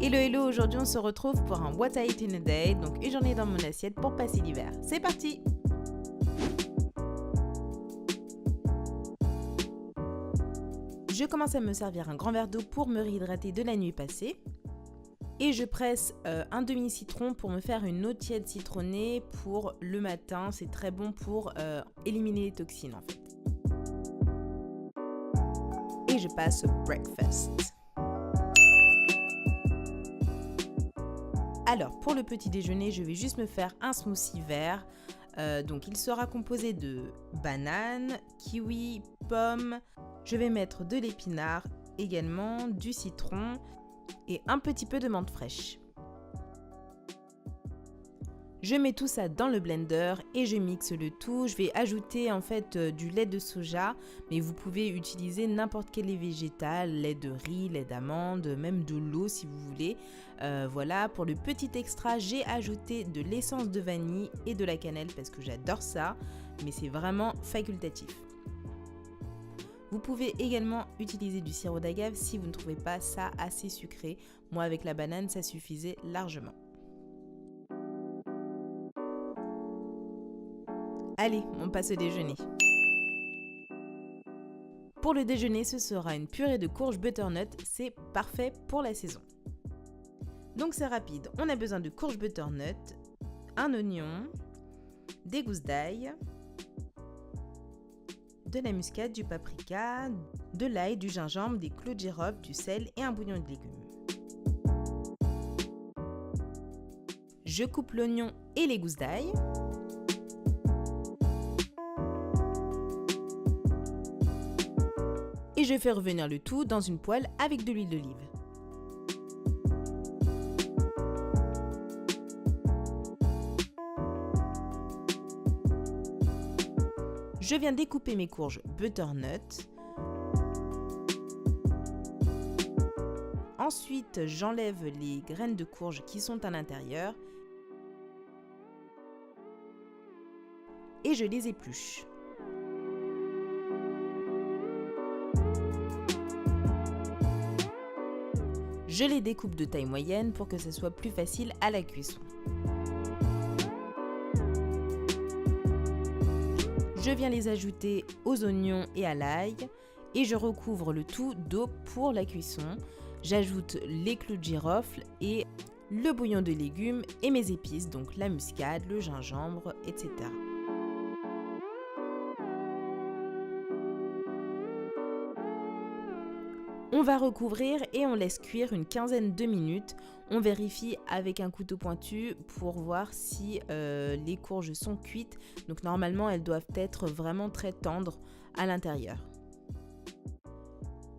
Hello hello, aujourd'hui on se retrouve pour un What I Eat in a Day, donc une journée dans mon assiette pour passer l'hiver. C'est parti! Je commence à me servir un grand verre d'eau pour me réhydrater de la nuit passée. Et je presse un demi-citron pour me faire une eau tiède citronnée pour le matin. C'est très bon pour éliminer les toxines en fait. Et je passe au breakfast. Alors, pour le petit déjeuner, je vais juste me faire un smoothie vert. Donc, il sera composé de bananes, kiwis, pommes. Je vais mettre de l'épinard, également du citron et un petit peu de menthe fraîche. Je mets tout ça dans le blender et je mixe le tout. Je vais ajouter en fait du lait de soja, mais vous pouvez utiliser n'importe quel lait végétal, lait de riz, lait d'amande, même de l'eau si vous voulez. Voilà, pour le petit extra, j'ai ajouté de l'essence de vanille et de la cannelle parce que j'adore ça, mais c'est vraiment facultatif. Vous pouvez également utiliser du sirop d'agave si vous ne trouvez pas ça assez sucré. Moi, avec la banane, ça suffisait largement. Allez, on passe au déjeuner. Pour le déjeuner, ce sera une purée de courge butternut. C'est parfait pour la saison. Donc c'est rapide. On a besoin de courge butternut, un oignon, des gousses d'ail, de la muscade, du paprika, de l'ail, du gingembre, des clous de girofle, du sel et un bouillon de légumes. Je coupe l'oignon et les gousses d'ail. Et je fais revenir le tout dans une poêle avec de l'huile d'olive. Je viens découper mes courges butternut. Ensuite, j'enlève les graines de courge qui sont à l'intérieur et je les épluche. Je les découpe de taille moyenne pour que ce soit plus facile à la cuisson. Je viens les ajouter aux oignons et à l'ail et je recouvre le tout d'eau pour la cuisson. J'ajoute les clous de girofle et le bouillon de légumes et mes épices, donc la muscade, le gingembre, etc. On va recouvrir et on laisse cuire une quinzaine de minutes. On vérifie avec un couteau pointu pour voir si les courges sont cuites. Donc normalement, elles doivent être vraiment très tendres à l'intérieur.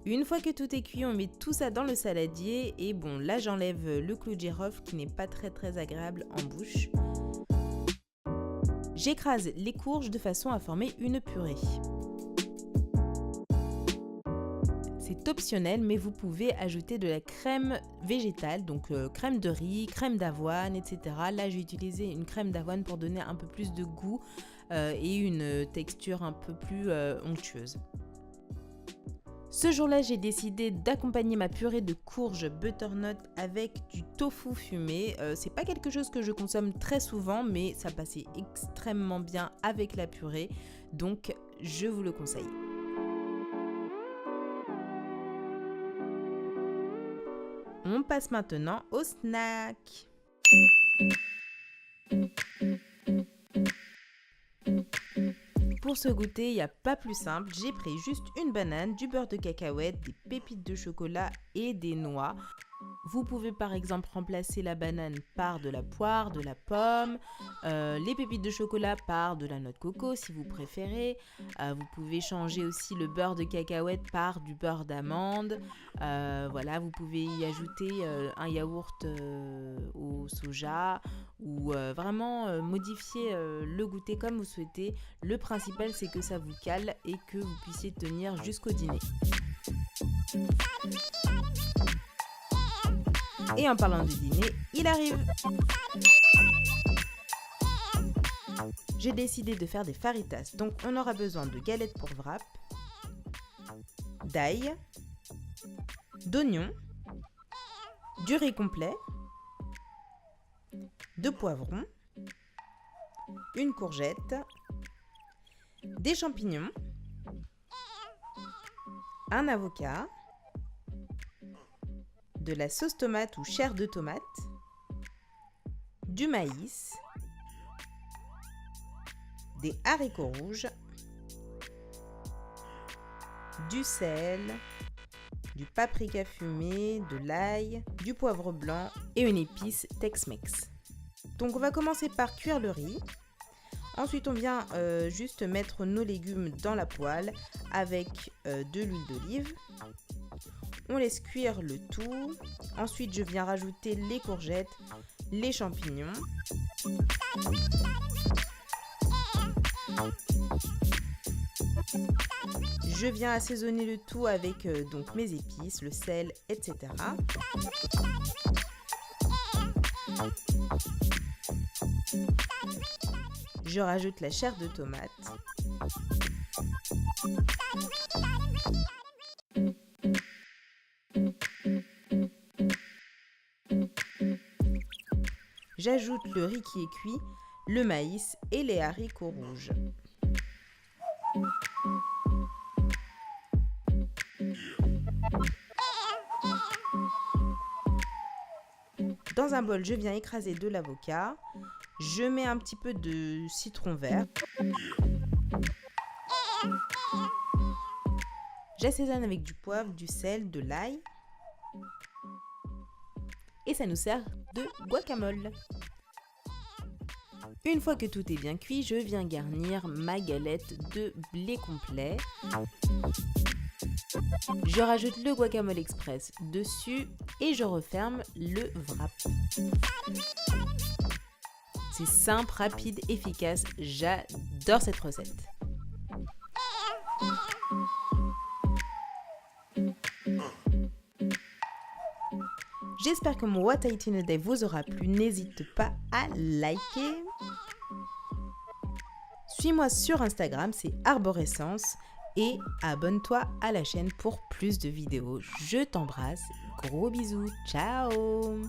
Une fois que tout est cuit, on met tout ça dans le saladier. Et bon, là j'enlève le clou de girofle qui n'est pas très agréable en bouche. J'écrase les courges de façon à former une purée. C'est optionnel, mais vous pouvez ajouter de la crème végétale, donc crème de riz, crème d'avoine, etc. Là, j'ai utilisé une crème d'avoine pour donner un peu plus de goût et une texture un peu plus onctueuse. Ce jour-là, j'ai décidé d'accompagner ma purée de courge butternut avec du tofu fumé. C'est pas quelque chose que je consomme très souvent, mais ça passait extrêmement bien avec la purée, donc je vous le conseille. On passe maintenant au snack. Pour ce goûter, il n'y a pas plus simple. J'ai pris juste une banane, du beurre de cacahuète, des pépites de chocolat et des noix. Vous pouvez par exemple remplacer la banane par de la poire, de la pomme, les pépites de chocolat par de la noix de coco si vous préférez. Vous pouvez changer aussi le beurre de cacahuète par du beurre d'amande. Voilà, vous pouvez y ajouter un yaourt au soja ou vraiment modifier le goûter comme vous souhaitez. Le principal, c'est que ça vous cale et que vous puissiez tenir jusqu'au dîner. Et en parlant du dîner, il arrive. J'ai décidé de faire des faritas, donc on aura besoin de galettes pour wrap, d'ail, d'oignons, du riz complet, 2 poivrons, une courgette, des champignons, un avocat, de la sauce tomate ou chair de tomate, du maïs, des haricots rouges, du sel, du paprika fumé, de l'ail, du poivre blanc et une épice Tex-Mex. Donc on va commencer par cuire le riz. Ensuite on vient juste mettre nos légumes dans la poêle avec de l'huile d'olive. On laisse cuire le tout. Ensuite je viens rajouter les courgettes, les champignons. Je viens assaisonner le tout avec donc mes épices, le sel, etc. Je rajoute la chair de tomate. J'ajoute le riz qui est cuit, le maïs et les haricots rouges. Dans un bol, je viens écraser de l'avocat. Je mets un petit peu de citron vert. J'assaisonne avec du poivre, du sel, de l'ail. Et ça nous sert de guacamole. Une fois que tout est bien cuit, je viens garnir ma galette de blé complet. Je rajoute le guacamole express dessus et je referme le wrap. C'est simple, rapide, efficace. J'adore cette recette. J'espère que mon What I Eat in a Day vous aura plu. N'hésite pas à liker. Suis-moi sur Instagram, c'est Arborescence. Et abonne-toi à la chaîne pour plus de vidéos. Je t'embrasse. Gros bisous. Ciao.